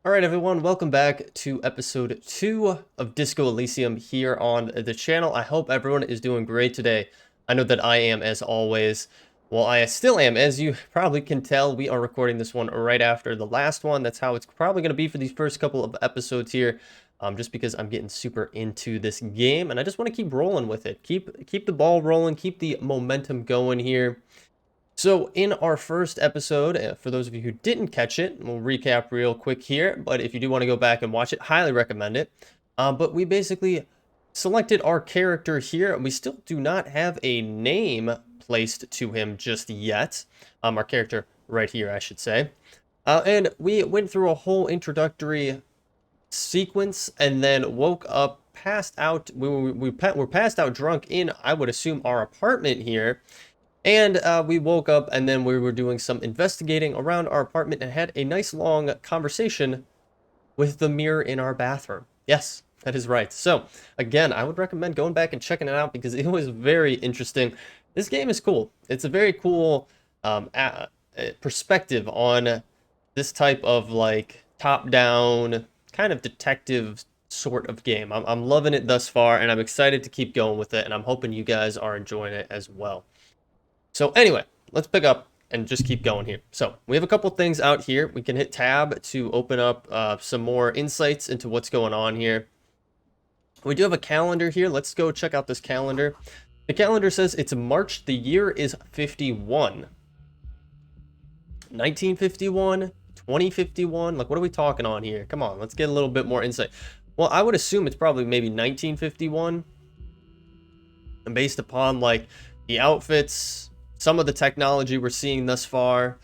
Alright everyone, welcome back to episode 2 of Disco Elysium here on the channel. I hope everyone is doing great today. I know that I am, as always. Well, I still am. As you probably can tell, we are recording this one right after the last one. That's how it's probably going to be for these first couple of episodes here. Just because I'm getting super into this game, and I just want to keep rolling with it. Keep the ball rolling, keep the momentum going here. So in our first episode, for those of you who didn't catch it, we'll recap real quick here, but if you do want to go back and watch it, highly recommend it. But we basically selected our character here, and we still do not have a name placed to him just yet. Our character right here, I should say. And we went through a whole introductory sequence and then woke up, passed out. We were passed out drunk in, I would assume, our apartment here. And we woke up and then we were doing some investigating around our apartment and had a nice long conversation with the mirror in our bathroom. Yes, that is right. So, again, I would recommend going back and checking it out because it was very interesting. This game is cool. It's a very cool perspective on this type of like top-down kind of detective sort of game. I'm loving it thus far and I'm excited to keep going with it and I'm hoping you guys are enjoying it as well. So anyway, let's pick up and just keep going here. So we have a couple things out here. We can hit tab to open up some more insights into what's going on here. We do have a calendar here. Let's go check out this calendar. The calendar says it's March. The year is 51. 1951, 2051. Like, what are we talking on here? Come on, let's get a little bit more insight. Well, I would assume it's probably maybe 1951. And based upon like the outfits, some of the technology we're seeing thus far.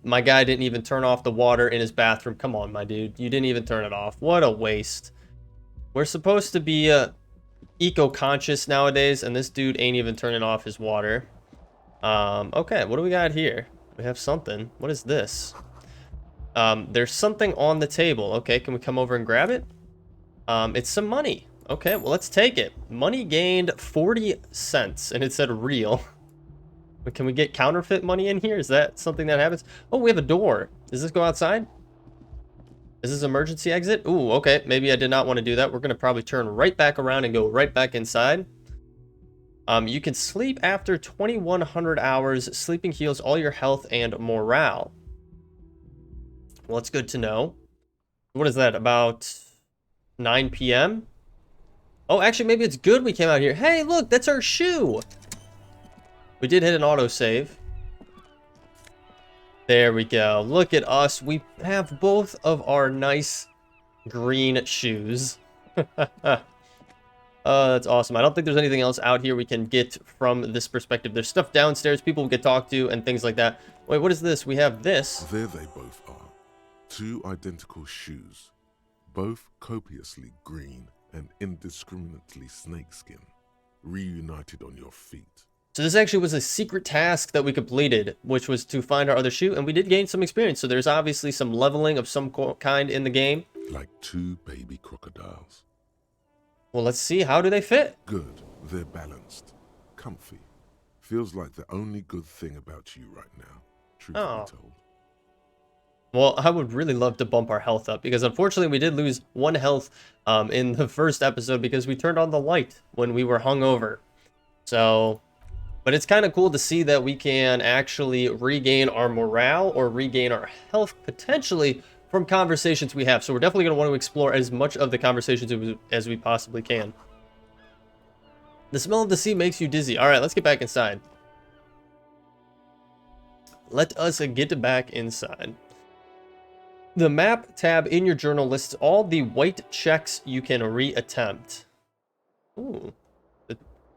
My guy didn't even turn off the water in his bathroom. Come on, my dude. You didn't even turn it off. What a waste. We're supposed to be eco-conscious nowadays, and this dude ain't even turning off his water. Okay, what do we got here? We have something. What is this? There's something on the table. Okay, can we come over and grab it? It's some money. Okay, well, let's take it. Money gained 40 cents, and it said real. But can we get counterfeit money in here? Is that something that happens? Oh, we have a door. Does this go outside? Is this emergency exit? Ooh, okay. Maybe I did not want to do that. We're going to probably turn right back around and go right back inside. You can sleep after 2100 hours. Sleeping heals all your health and morale. Well, it's good to know. What is that? About 9 p.m.? Oh, actually, maybe it's good we came out here. Hey, look, that's our shoe. We did hit an autosave. There we go. Look at us. We have both of our nice green shoes. That's awesome. I don't think there's anything else out here we can get from this perspective. There's stuff downstairs people we could talk to and things like that. Wait, what is this? We have this. There they both are. Two identical shoes. Both copiously green and indiscriminately snakeskin. Reunited on your feet. So this actually was a secret task that we completed, which was to find our other shoe, and we did gain some experience. So there's obviously some leveling of some kind in the game. Like two baby crocodiles. Well, let's see. How do they fit? Good. They're balanced. Comfy. Feels like the only good thing about you right now, truth be told. Well, I would really love to bump our health up, because unfortunately we did lose 1 health in the first episode because we turned on the light when we were hungover. So... but it's kind of cool to see that we can actually regain our morale or regain our health potentially from conversations we have. So we're definitely going to want to explore as much of the conversations as we possibly can. The smell of the sea makes you dizzy. All right, let's get back inside. Let us get back inside. The map tab in your journal lists all the white checks you can reattempt. Ooh.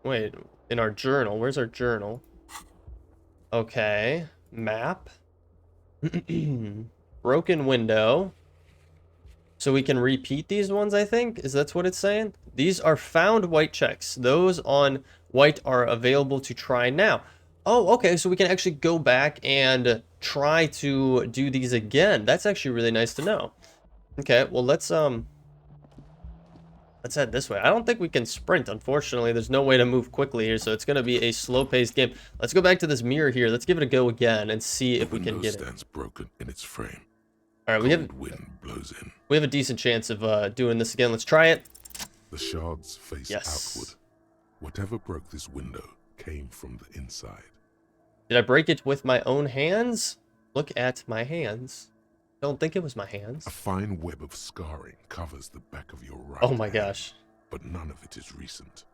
Wait. In our journal. Where's our journal? Okay. Map. Broken window. So we can repeat these ones, I think? Is that what it's saying? These are found white checks. Those on white are available to try now. Oh, okay. So we can actually go back and try to do these again. That's actually really nice to know. Okay, well, let's head this way. I don't think we can sprint, unfortunately. There's no way to move quickly here, so it's going to be a slow-paced game. Let's go back to this mirror here. Let's give it a go again and see if we can get it. Stands broken in its frame. All right, we have... wind blows in. We have a decent chance of doing this again. Let's try it. The shards face outward. Whatever broke this window came from the inside. Did I break it with my own hands? Look at my hands. Don't think it was my hands. A fine web of scarring covers the back of your right Oh my hand, gosh. but none of it is recent.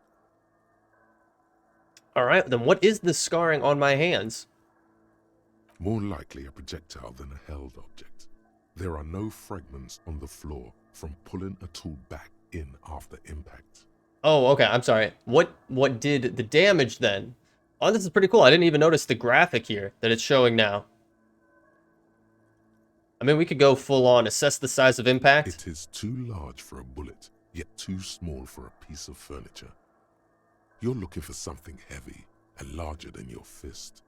Alright, then what is this scarring on my hands? More likely a projectile than a held object. There are no fragments on the floor from pulling a tool back in after impact. Oh, okay, I'm sorry. What did the damage then? Oh, this is pretty cool. I didn't even notice the graphic here that it's showing now. I mean, we could go full on, assess the size of impact. It is too large for a bullet, yet too small for a piece of furniture. You're looking for something heavy and larger than your fist.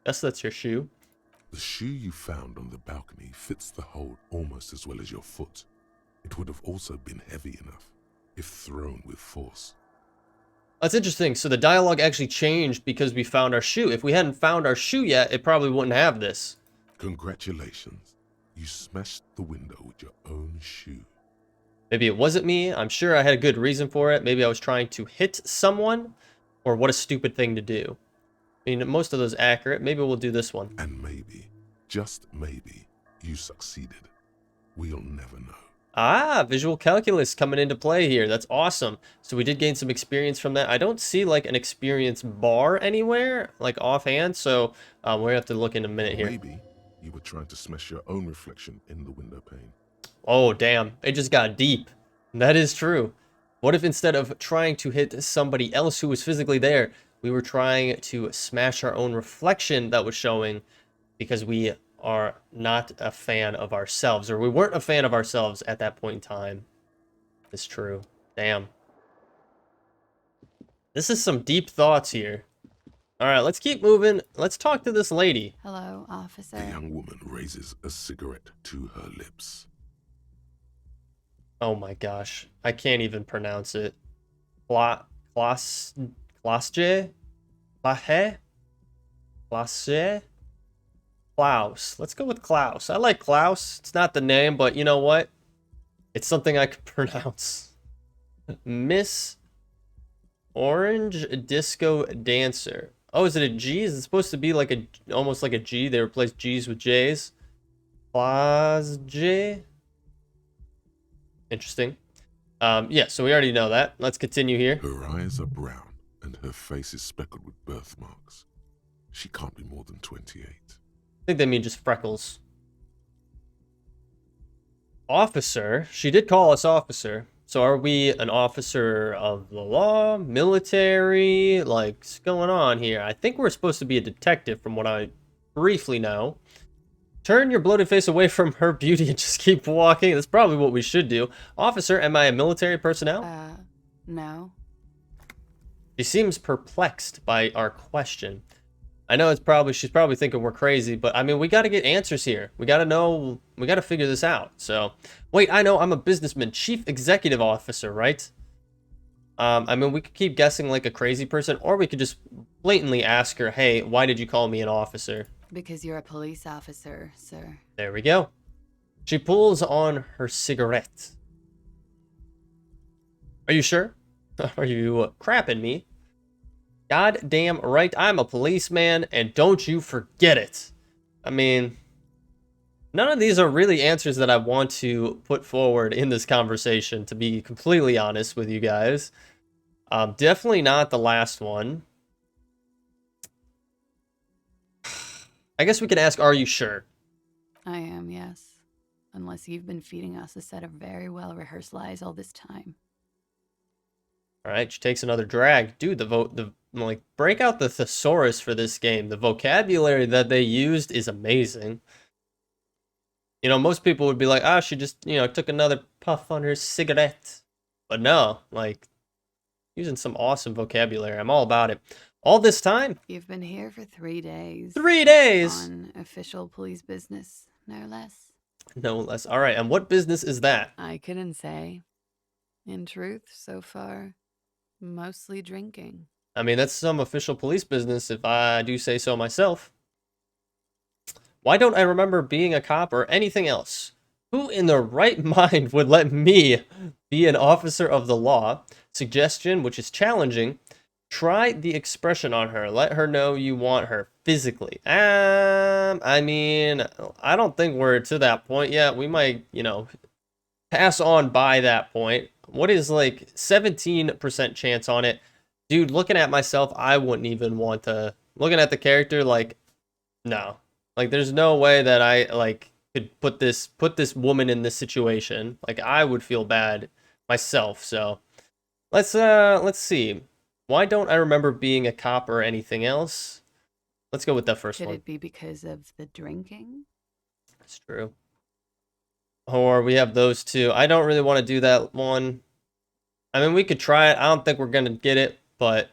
Guess that's your shoe. The shoe you found on the balcony fits the hold almost as well as your foot. It would have also been heavy enough if thrown with force. That's interesting. So the dialogue actually changed because we found our shoe. If we hadn't found our shoe yet, it probably wouldn't have this. Congratulations. You smashed the window with your own shoe. Maybe it wasn't me. I'm sure I had a good reason for it. Maybe I was trying to hit someone. Or what a stupid thing to do. I mean, most of those accurate. Maybe we'll do this one. And maybe, just maybe, you succeeded. We'll never know. Ah, visual calculus coming into play here. That's awesome. So we did gain some experience from that. I don't see like an experience bar anywhere, like offhand. So we'll have to look in a minute here. Maybe you were trying to smash your own reflection in the window pane. Oh, damn. It just got deep. That is true. What if instead of trying to hit somebody else who was physically there, we were trying to smash our own reflection that was showing because we are not a fan of ourselves, or we weren't a fan of ourselves at that point in time. It's true. Damn. This is some deep thoughts here. All right, let's keep moving. Let's talk to this lady. Hello, officer. The young woman raises a cigarette to her lips. Oh my gosh. I can't even pronounce it. Klausje? Klaus. Let's go with Klaus. I like Klaus. It's not the name, but you know what? It's something I could pronounce. Miss Orange Disco Dancer. Oh, is it a G? Is it supposed to be like a almost like a G? They replaced G's with J's. Klausje. Interesting. Yeah, so we already know that. Let's continue here. Her eyes are brown and her face is speckled with birthmarks. She can't be more than 28. I think they mean just freckles. Officer. She did call us officer. So are we an officer of the law? Military? Like, what's going on here? I think we're supposed to be a detective from what I briefly know. Turn your bloated face away from her beauty and just keep walking. That's probably what we should do. Officer, am I a military personnel? No. She seems perplexed by our question. I know she's probably thinking we're crazy, but I mean, we got to get answers here. We got to know, we got to figure this out. So, wait, I know, I'm a businessman, chief executive officer, right? I mean, we could keep guessing like a crazy person, or we could just blatantly ask her, hey, why did you call me an officer? Because you're a police officer, sir. There we go. She pulls on her cigarette. Are you sure? Are you crapping me? Goddamn right, I'm a policeman, and don't you forget it. I mean, none of these are really answers that I want to put forward in this conversation, to be completely honest with you guys. Definitely not the last one. I guess we can ask, are you sure? I am, yes. Unless you've been feeding us a set of very well-rehearsed lies all this time. All right, she takes another drag. Dude, like, break out the thesaurus for this game. The vocabulary that they used is amazing. You know, most people would be like, oh, she just, you know, took another puff on her cigarette. But no, like, using some awesome vocabulary. I'm all about it. All this time? You've been here for 3 days. 3 days! On official police business, no less. No less. All right, and what business is that? I couldn't say. In truth, so far, mostly drinking. I mean, that's some official police business, if I do say so myself. Why don't I remember being a cop or anything else? Who in their right mind would let me be an officer of the law? Suggestion, which is challenging. Try the expression on her. Let her know you want her physically. I mean, I don't think we're to that point yet. We might, pass on by that point. What is like 17% chance on it? Dude, looking at myself, I wouldn't even want to. Looking at the character, like, no. Like, there's no way that I, like, could put this woman in this situation. Like, I would feel bad myself. So let's see. Why don't I remember being a cop or anything else? Let's go with that first Could one. it be because of the drinking? That's true. Or we have those two. I don't really want to do that one. I mean, we could try it. I don't think we're gonna get it, but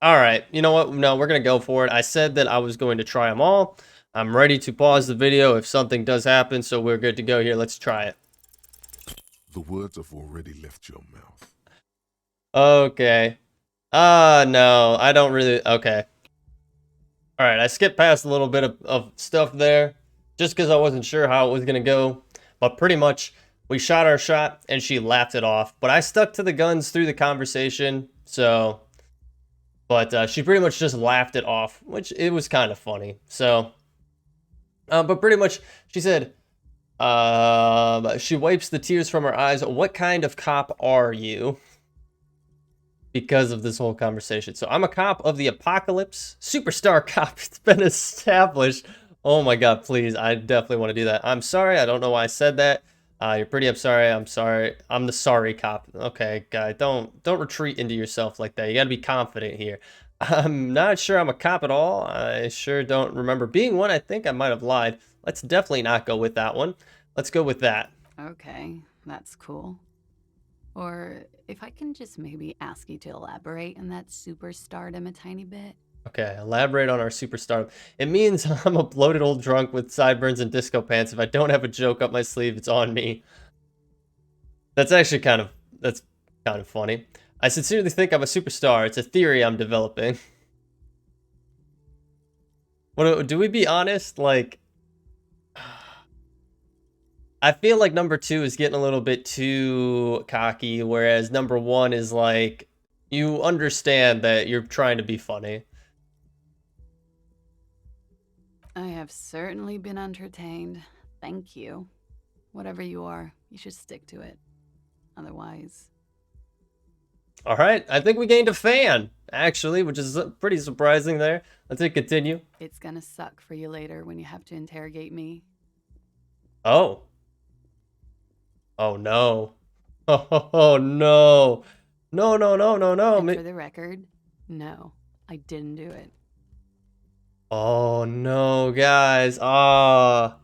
all right. You know what? No, we're gonna go for it. I said that I was going to try them all. I'm ready to pause the video if something does happen, so we're good to go here. Let's try it. The words have already left your mouth. Okay. No, I don't really. Okay. All right, I skipped past a little bit of stuff there just because I wasn't sure how it was going to go. But pretty much, we shot our shot and she laughed it off. But I stuck to the guns through the conversation, so. But she pretty much just laughed it off, which it was kind of funny. So. But pretty much, she said, she wipes the tears from her eyes. What kind of cop are you? Because of this whole conversation. So I'm a cop of the apocalypse. Superstar cop. It's been established. Oh my god, please. I definitely want to do that. I'm sorry. I don't know why I said that. You're pretty I'm sorry. I'm sorry. I'm the sorry cop. Okay, guy. Don't retreat into yourself like that. You got to be confident here. I'm not sure I'm a cop at all. I sure don't remember being one. I think I might have lied. Let's definitely not go with that one. Let's go with that. Okay, that's cool. Or if I can just maybe ask you to elaborate on that superstardom a tiny bit. Okay, elaborate on our superstar. It means I'm a bloated old drunk with sideburns and disco pants. If I don't have a joke up my sleeve, it's on me. That's actually kind of funny. I sincerely think I'm a superstar. It's a theory I'm developing. What do we be honest? Like, I feel like number 2 is getting a little bit too cocky, whereas number 1 is like, you understand that you're trying to be funny. I have certainly been entertained. Thank you. Whatever you are, you should stick to it. Otherwise. All right, I think we gained a fan, actually, which is pretty surprising there. Let's continue. It's gonna suck for you later when you have to interrogate me. Oh. Oh, no. Oh, no. No, no, no, no, no. And for the record, no, I didn't do it. Oh, no, guys. Ah.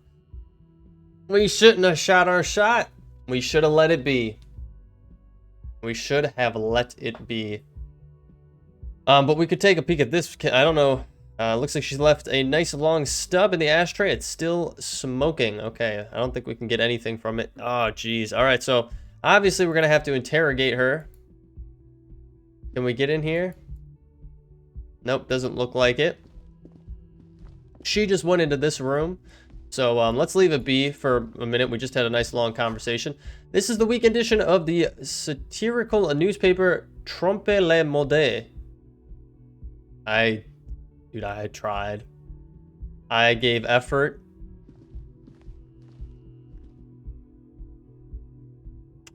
We shouldn't have shot our shot. We should have let it be. We should have let it be. But we could take a peek at this. I don't know. Looks like she's left a nice long stub in the ashtray. It's still smoking. Okay, I don't think we can get anything from it. Oh, geez. All right, so obviously we're going to have to interrogate her. Can we get in here? Nope, doesn't look like it. She just went into this room. So let's leave it be for a minute. We just had a nice long conversation. This is the week edition of the satirical newspaper Trompe le Mode. Dude, I tried. I gave effort.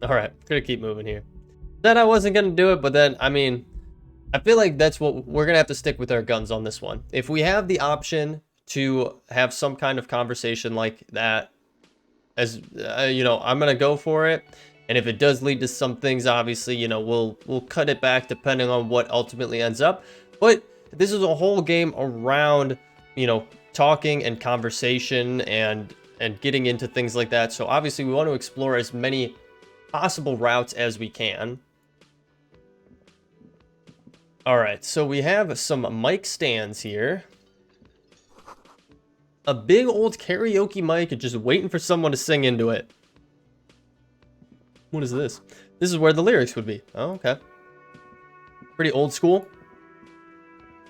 All right, gonna keep moving here. Said I wasn't gonna do it, but then, I mean, I feel like that's what we're gonna have to stick with our guns on this one. If we have the option to have some kind of conversation like that, as I'm gonna go for it. And if it does lead to some things, obviously, we'll cut it back depending on what ultimately ends up. But this is a whole game around, talking and conversation and getting into things like that. So obviously we want to explore as many possible routes as we can. All right, so we have some mic stands here. A big old karaoke mic just waiting for someone to sing into it. What is this? This is where the lyrics would be. Oh, okay. Pretty old school.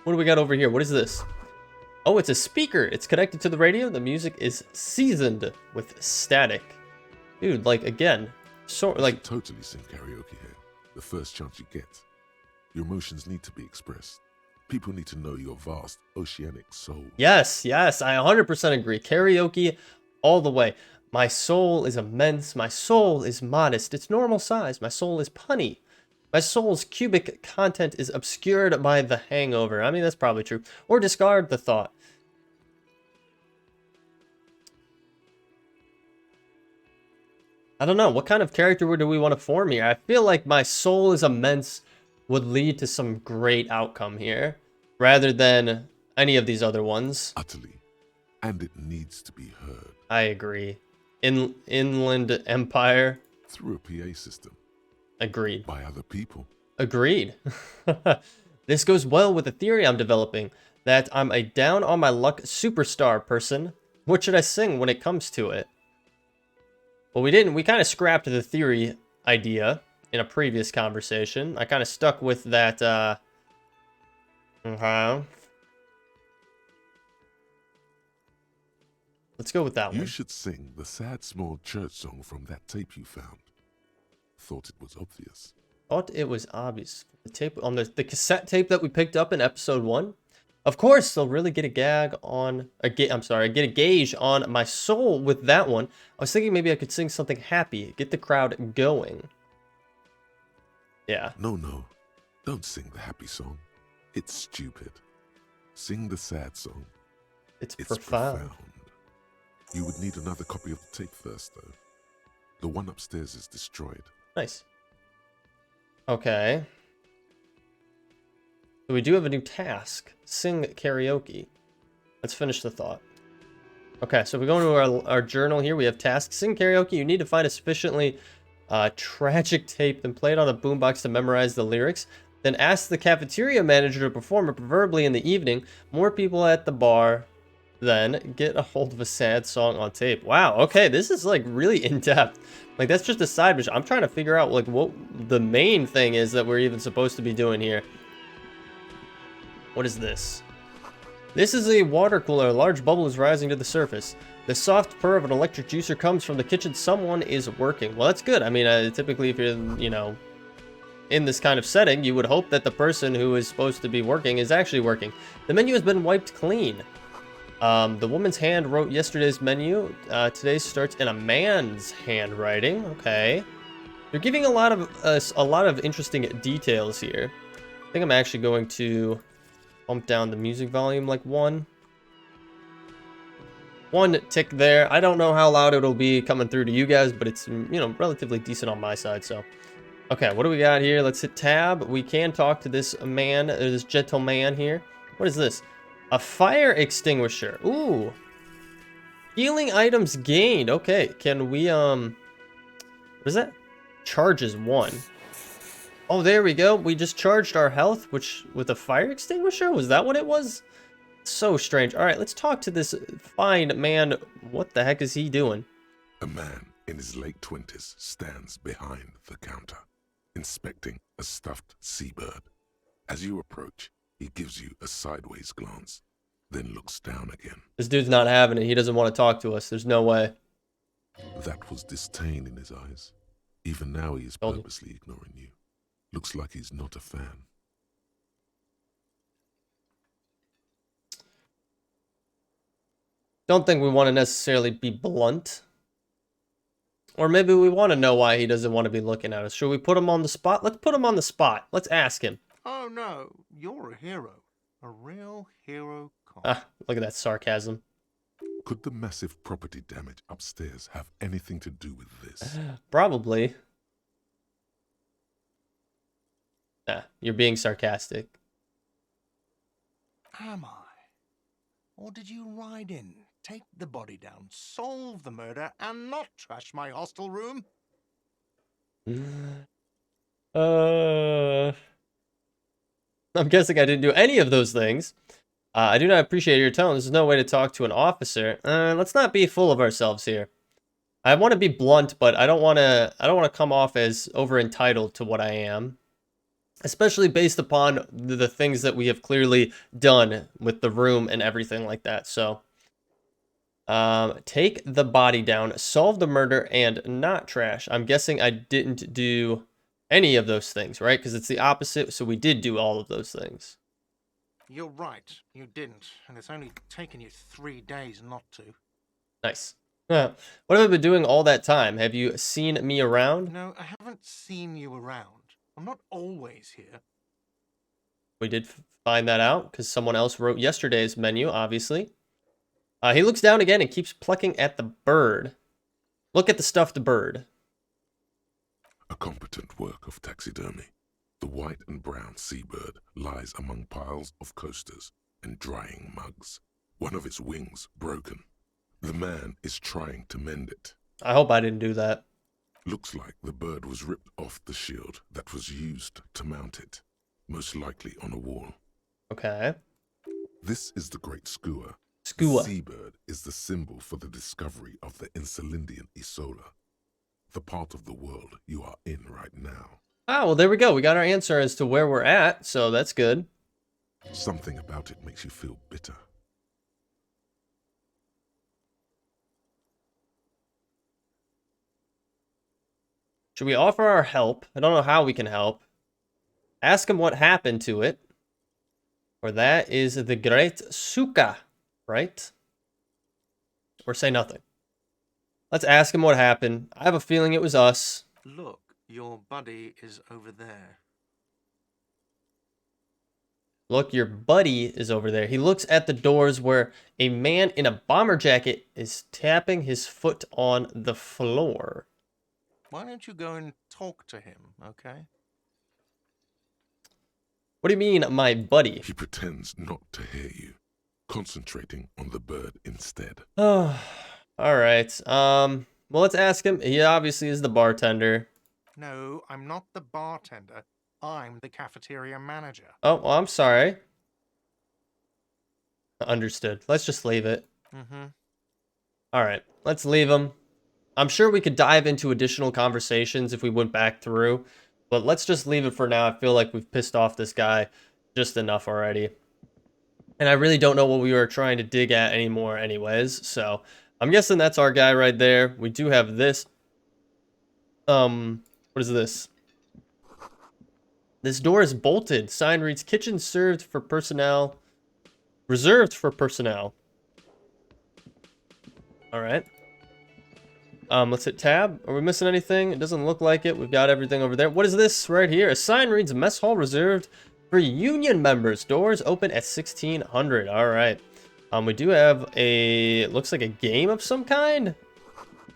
What do we got over here? What is this? Oh, it's a speaker. It's connected to the radio. The music is seasoned with static. Dude, like, again, so, You like, should totally sing karaoke here. The first chance you get. Your emotions need to be expressed. People need to know your vast oceanic soul. yes, yes, I 100% agree. Karaoke all the way. My soul is immense. My soul is modest. It's normal size. My soul is punny. My soul's cubic content is obscured by the hangover. I mean, that's probably true. Or discard the thought. I don't know. What kind of character do we want to form here? I feel like my soul is immense would lead to some great outcome here, rather than any of these other ones. Utterly. And it needs to be heard. I agree. Inland Empire. Through a PA system. Agreed. By other people. Agreed. This goes well with the theory I'm developing, that I'm a down on my luck superstar person. What should I sing when it comes to it? Well, we didn't. We kind of scrapped the theory idea in a previous conversation. I kind of stuck with that, Let's go with that one. You should sing the sad small church song from that tape you found. Thought it was obvious. Thought it was obvious. The tape on the cassette tape that we picked up in episode 1. Of course, they'll really get a get a gauge on my soul with that one. I was thinking maybe I could sing something happy, get the crowd going. Yeah. No. Don't sing the happy song. It's stupid. Sing the sad song. It's profound. You would need another copy of the tape first, though. The one upstairs is destroyed. Nice. Okay. So we do have a new task. Sing karaoke. Let's finish the thought. Okay, so we go into our journal here. We have tasks. Sing karaoke. You need to find a sufficiently tragic tape, then play it on a boombox to memorize the lyrics. Then ask the cafeteria manager to perform it, preferably in the evening. More people at the bar. Then get a hold of a sad song on tape. Wow, okay, this is like really in-depth. Like, that's just a side mission. I'm trying to figure out like what the main thing is that we're even supposed to be doing here. What is this? This is a water cooler. A large bubble is rising to the surface. The soft purr of an electric juicer comes from the kitchen. Someone is working. Well, that's good. I mean, typically if you're, you know, in this kind of setting, you would hope that the person who is supposed to be working is actually working. The menu has been wiped clean. The woman's hand wrote yesterday's menu. Today starts in a man's handwriting. Okay. They're giving a lot of interesting details here. I think I'm actually going to bump down the music volume like one tick there. I don't know how loud it'll be coming through to you guys, but it's, you know, relatively decent on my side. So, okay, what do we got here? Let's hit tab. We can talk to this man, this gentleman here. What is this? A fire extinguisher. Ooh. Healing items gained. Okay, can we, what is that? Charges 1. Oh, there we go. We just charged our health, which, with a fire extinguisher? Was that what it was? So strange. All right, let's talk to this fine man. What the heck is he doing? A man in his late 20s stands behind the counter, inspecting a stuffed seabird. As you approach, he gives you a sideways glance, then looks down again. This dude's not having it. He doesn't want to talk to us. There's no way. That was disdain in his eyes. Even now he is purposely ignoring you. Looks like he's not a fan. Don't think we want to necessarily be blunt. Or maybe we want to know why he doesn't want to be looking at us. Should we put him on the spot? Let's put him on the spot. Let's ask him. Oh no, you're a hero. A real hero. Ah, look at that sarcasm. Could the massive property damage upstairs have anything to do with this? Probably. Nah, you're being sarcastic. Am I? Or did you ride in, take the body down, solve the murder, and not trash my hostel room? I'm guessing I didn't do any of those things. I do not appreciate your tone. This is no way to talk to an officer. Let's not be full of ourselves here. I want to be blunt, but I don't want to come off as over entitled to what I am. especially based upon the things that we have clearly done with the room and everything like that. So, take the body down, solve the murder, and not trash. I'm guessing I didn't do any of those things, right? Because it's the opposite, so we did do all of those things. You're right, you didn't, and it's only taken you 3 days not to. Nice. What have I been doing all that time? Have you seen me around? No, I haven't seen you around. I'm not always here. We did find that out because someone else wrote yesterday's menu, obviously. He looks down again and keeps plucking at the bird. Look at the stuffed bird. A competent work of taxidermy. The white and brown seabird lies among piles of coasters and drying mugs. One of its wings broken. The man is trying to mend it. I hope I didn't do that. Looks like the bird was ripped off the shield that was used to mount it, most likely on a wall. Okay. This is the great skua. Skua. The seabird is the symbol for the discovery of the Insulindian Isola, the part of the world you are in right now. Ah, well, there we go. We got our answer as to where we're at, so that's good. Something about it makes you feel bitter. Should we offer our help? I don't know how we can help. Ask him what happened to it. Or that is the great Suka, right? Or say nothing. Let's ask him what happened. I have a feeling it was us. Look, your buddy is over there. Look, your buddy is over there. He looks at the doors where a man in a bomber jacket is tapping his foot on the floor. Why don't you go and talk to him, okay? What do you mean, my buddy? He pretends not to hear you, concentrating on the bird instead. Oh, all right. Well, let's ask him. He obviously is the bartender. No, I'm not the bartender. I'm the cafeteria manager. Oh, well, I'm sorry. Understood. Let's just leave it. Mm-hmm. All right, let's leave him. I'm sure we could dive into additional conversations if we went back through, but let's just leave it for now. I feel like we've pissed off this guy just enough already. And I really don't know what we were trying to dig at anymore anyways, so I'm guessing that's our guy right there. We do have this. What is this? This door is bolted. Sign reads, kitchen served for personnel. Reserved for personnel. All right. Let's hit tab. Are we missing anything? It doesn't look like it. We've got everything over there. What is this right here? A sign reads, mess hall reserved for union members. Doors open at 1600. All right. We do have it looks like a game of some kind.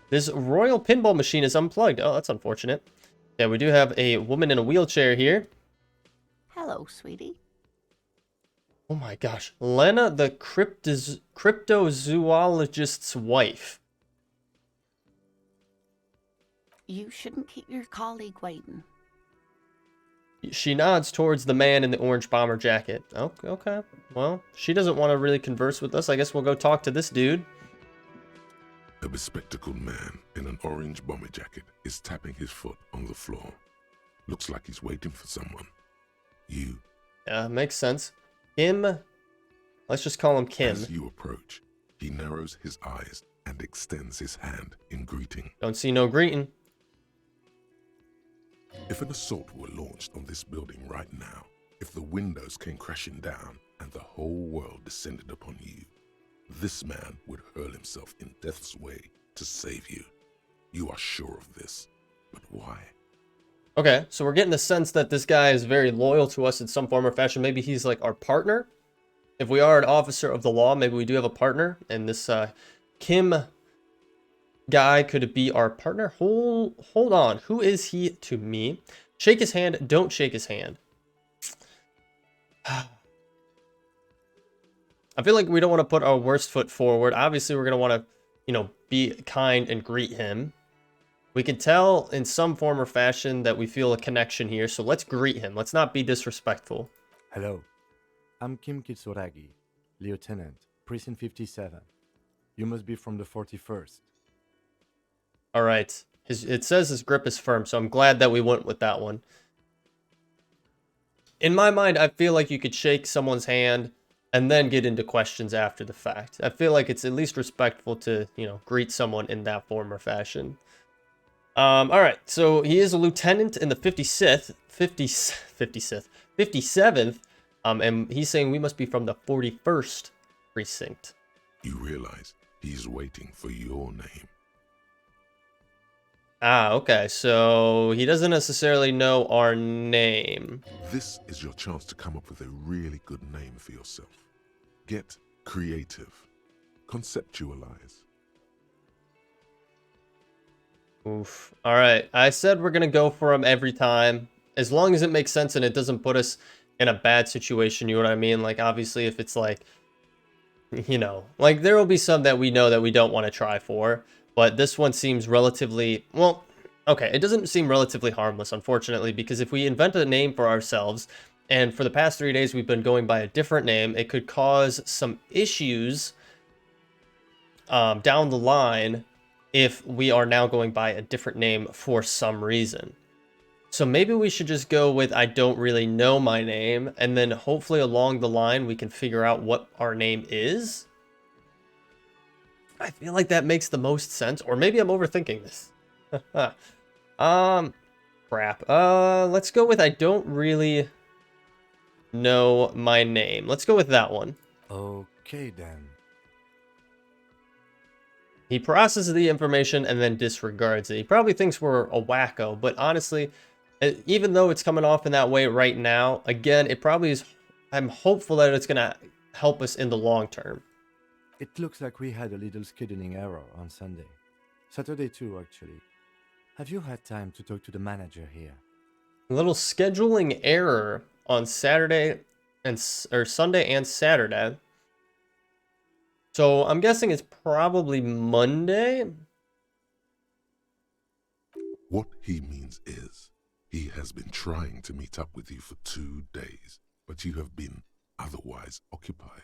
This royal pinball machine is unplugged. Oh, that's unfortunate. Yeah, we do have a woman in a wheelchair here. Hello, sweetie. Oh my gosh. Lena, the cryptozoologist's wife. You shouldn't keep your colleague waiting. She nods towards the man in the orange bomber jacket. Oh, okay. Well, she doesn't want to really converse with us. I guess we'll go talk to this dude. A bespectacled man in an orange bomber jacket is tapping his foot on the floor. Looks like he's waiting for someone. You. Yeah, makes sense. Kim. Let's just call him Kim. As you approach, he narrows his eyes and extends his hand in greeting. Don't see no greeting. If an assault were launched on this building right now, if the windows came crashing down and the whole world descended upon you, this man would hurl himself in death's way to save you. You are sure of this, but why? Okay, so we're getting the sense that this guy is very loyal to us in some form or fashion. Maybe he's like our partner. If we are an officer of the law, maybe we do have a partner. And this Kim guy could be our partner. Hold on. Who is he to me? Shake his hand. Don't shake his hand. I feel like we don't want to put our worst foot forward. Obviously, we're going to want to, be kind and greet him. We can tell in some form or fashion that we feel a connection here. So let's greet him. Let's not be disrespectful. Hello. I'm Kim Kitsuragi, Lieutenant, Precinct 57. You must be from the 41st. All right. It says his grip is firm, so I'm glad that we went with that one. in my mind, I feel like you could shake someone's hand and then get into questions after the fact. I feel like it's at least respectful to, you know, greet someone in that form or fashion. All right, so he is a lieutenant in the 57th, and he's saying we must be from the 41st precinct. You realize he's waiting for your name. Ah, okay, so he doesn't necessarily know our name. This is your chance to come up with a really good name for yourself. Get creative. Conceptualize. Oof. All right, I said we're gonna go for him every time, as long as it makes sense and it doesn't put us in a bad situation, you know what I mean? Like, obviously, if it's like, you know, like there will be some that we know that we don't want to try for, but this one seems relatively, well, okay, it doesn't seem relatively harmless, unfortunately, because if we invent a name for ourselves, and for the past 3 days we've been going by a different name, it could cause some issues down the line if we are now going by a different name for some reason. So maybe we should just go with I don't really know my name, and then hopefully along the line we can figure out what our name is. I feel like that makes the most sense, or maybe I'm overthinking this. Crap. Let's go with I don't really know my name. Let's go with that one. Okay, then. He processes the information and then disregards it. He probably thinks we're a wacko, but honestly, even though it's coming off in that way right now, again, it probably is. I'm hopeful that it's going to help us in the long term. It looks like we had a little scheduling error on Sunday. Saturday too, actually. Have you had time to talk to the manager here? A little scheduling error on Saturday or Sunday and Saturday. So I'm guessing it's probably Monday. What he means is, he has been trying to meet up with you for 2 days, but you have been otherwise occupied.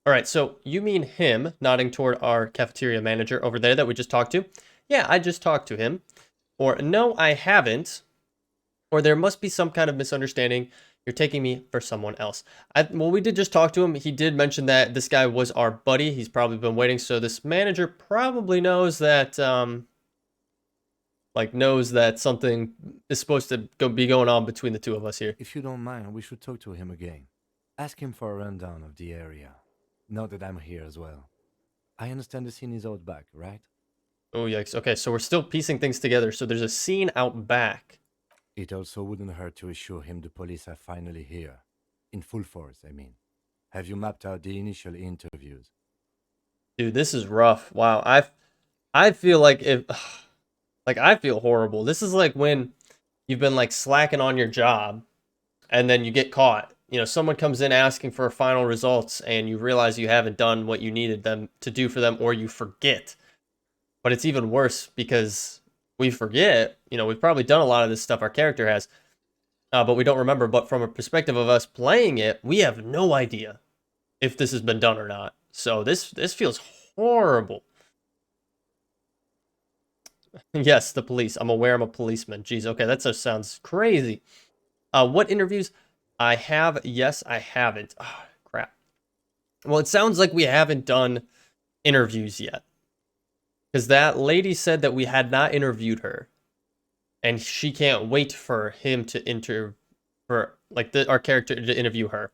All right, so you mean him, nodding toward our cafeteria manager over there that we just talked to? Yeah, I just talked to him. Or no, I haven't. Or there must be some kind of misunderstanding. You're taking me for someone else. Well, we did just talk to him. He did mention that this guy was our buddy. He's probably been waiting. So this manager probably knows that, knows that something is supposed to be going on between the two of us here. If you don't mind, we should talk to him again. Ask him for a rundown of the area. Now that I'm here as well. I understand the scene is out back, right? Oh, yikes. Okay, so we're still piecing things together. So there's a scene out back. It also wouldn't hurt to assure him the police are finally here. In full force, I mean. Have you mapped out the initial interviews? Dude, this is rough. Wow, I feel like I feel horrible. This is like when you've been like slacking on your job and then you get caught. You know, someone comes in asking for final results and you realize you haven't done what you needed them to do for them, or you forget. But it's even worse because we forget. You know, we've probably done a lot of this stuff, our character has, but we don't remember. But from a perspective of us playing it, we have no idea if this has been done or not. So this feels horrible. Yes, the police. I'm aware I'm a policeman. Jeez, okay, that just sounds crazy. What interviews? I have. Yes, I haven't. Oh, crap. Well, it sounds like we haven't done interviews yet. Because that lady said that we had not interviewed her. And she can't wait for him to our character to interview her.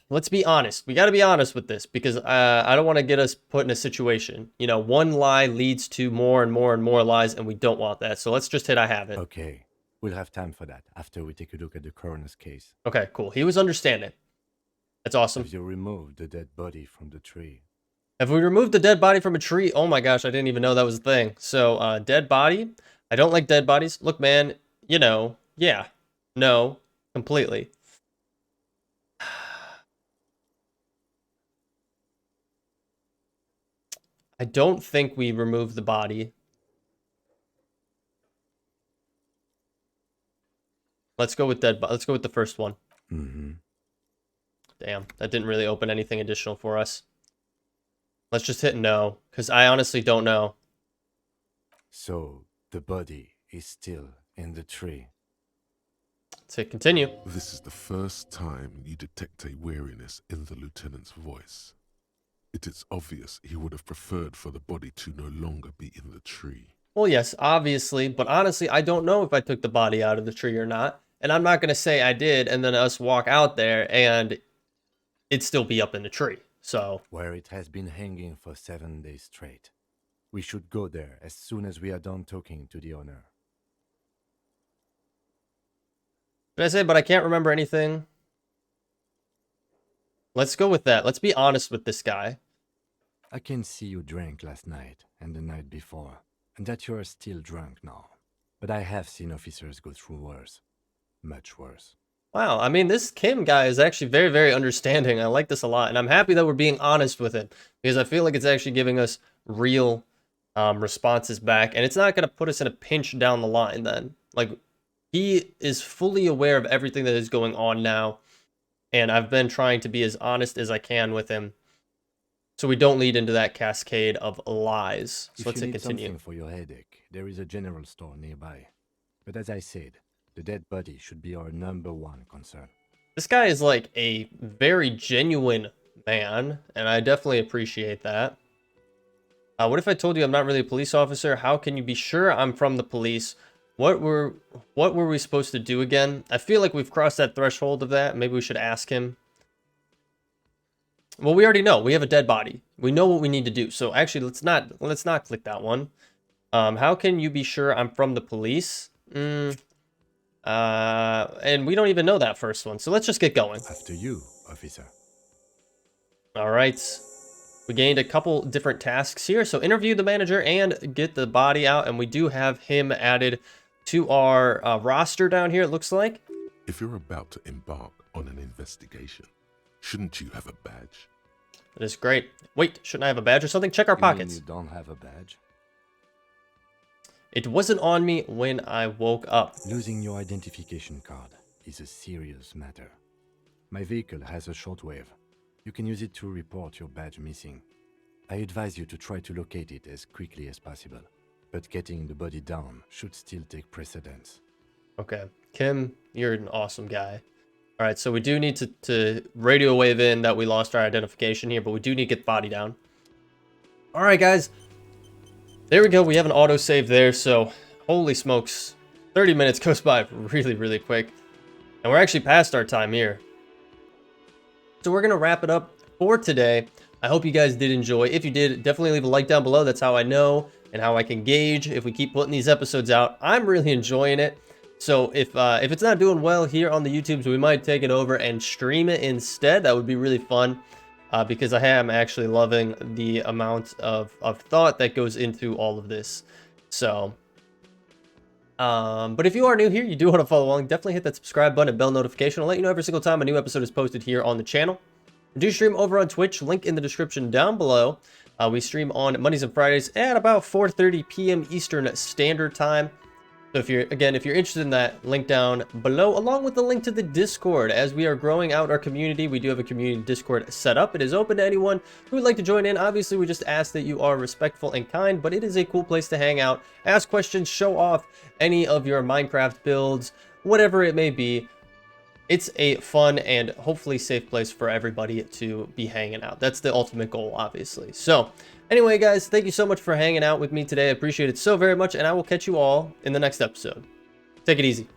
Let's be honest. We got to be honest with this, because I don't want to get us put in a situation. You know, one lie leads to more and more and more lies, and we don't want that. So let's just hit I haven't. Okay. We'll have time for that after we take a look at the coroner's case. Okay, cool. He was understanding. That's awesome. Have you removed the dead body from the tree? Have we removed the dead body from a tree? Oh my gosh, I didn't even know that was a thing. So, dead body? I don't like dead bodies. Look, man, you know, yeah. No, completely. I don't think we removed the body. Let's go with let's go with the first one. Mm-hmm. Damn, that didn't really open anything additional for us. Let's just hit no, because I honestly don't know. So, the body is still in the tree. To continue. This is the first time you detect a weariness in the lieutenant's voice. It is obvious he would have preferred for the body to no longer be in the tree. Well, yes, obviously, but honestly, I don't know if I took the body out of the tree or not. And I'm not going to say I did and then us walk out there and it'd still be up in the tree. So, Where it has been hanging for 7 days straight. We should go there as soon as we are done talking to the owner. did I say, but I can't remember anything? Let's go with that. Let's be honest with this guy. I can see you drank last night and the night before, and that you are still drunk now. But I have seen officers go through worse. Much worse. Wow, I mean, this Kim guy is actually very, very understanding. I like this a lot, and I'm happy that we're being honest with him because I feel like it's actually giving us real responses back, and it's not going to put us in a pinch down the line then. Like, he is fully aware of everything that is going on now, and I've been trying to be as honest as I can with him so we don't lead into that cascade of lies. So If let's you need continue. something for your headache, there is a general store nearby. But as I said, the dead body should be our #1 concern. This guy is like a very genuine man, and I definitely appreciate that. What if I told you I'm not really a police officer? How can you be sure I'm from the police? What were we supposed to do again? I feel like we've crossed that threshold of that. Maybe we should ask him. Well, we already know. We have a dead body. We know what we need to do. So actually, let's not click that one. How can you be sure I'm from the police? And we don't even know that first one. So let's just get going. After you, officer. All right. We gained a couple different tasks here. So interview the manager and get the body out. And we do have him added to our roster down here, it looks like. If you're about to embark on an investigation, shouldn't you have a badge? That is great. Wait, shouldn't I have a badge or something? Check our You mean pockets. you don't have a badge? It wasn't on me when I woke up. Losing your identification card is a serious matter. My vehicle has a shortwave. You can use it to report your badge missing. I advise you to try to locate it as quickly as possible, but getting the body down should still take precedence. Okay. Kim, you're an awesome guy. All right, so we do need to radio wave in that we lost our identification here, but we do need to get the body down. All right, guys. There we go. We have an autosave there, so holy smokes. 30 minutes goes by really, really quick. And we're actually past our time here. So we're going to wrap it up for today. I hope you guys did enjoy. If you did, definitely leave a like down below. That's how I know and how I can gauge if we keep putting these episodes out. I'm really enjoying it. So if it's not doing well here on the YouTubes, we might take it over and stream it instead. That would be really fun because I am actually loving the amount of thought that goes into all of this. So, but if you are new here, you do want to follow along, definitely hit that subscribe button and bell notification. I'll let you know every single time a new episode is posted here on the channel. We do stream over on Twitch, link in the description down below. We stream on Mondays and Fridays at about 4:30 p.m. Eastern Standard Time. So if you're interested in that, link down below, along with the link to the Discord. As we are growing out our community, we do have a community Discord set up. It is open to anyone who would like to join in. Obviously, we just ask that you are respectful and kind, but it is a cool place to hang out, ask questions, show off any of your Minecraft builds, whatever it may be. It's a fun and hopefully safe place for everybody to be hanging out. That's the ultimate goal, obviously. So anyway, guys, thank you so much for hanging out with me today. I appreciate it so very much, and I will catch you all in the next episode. Take it easy.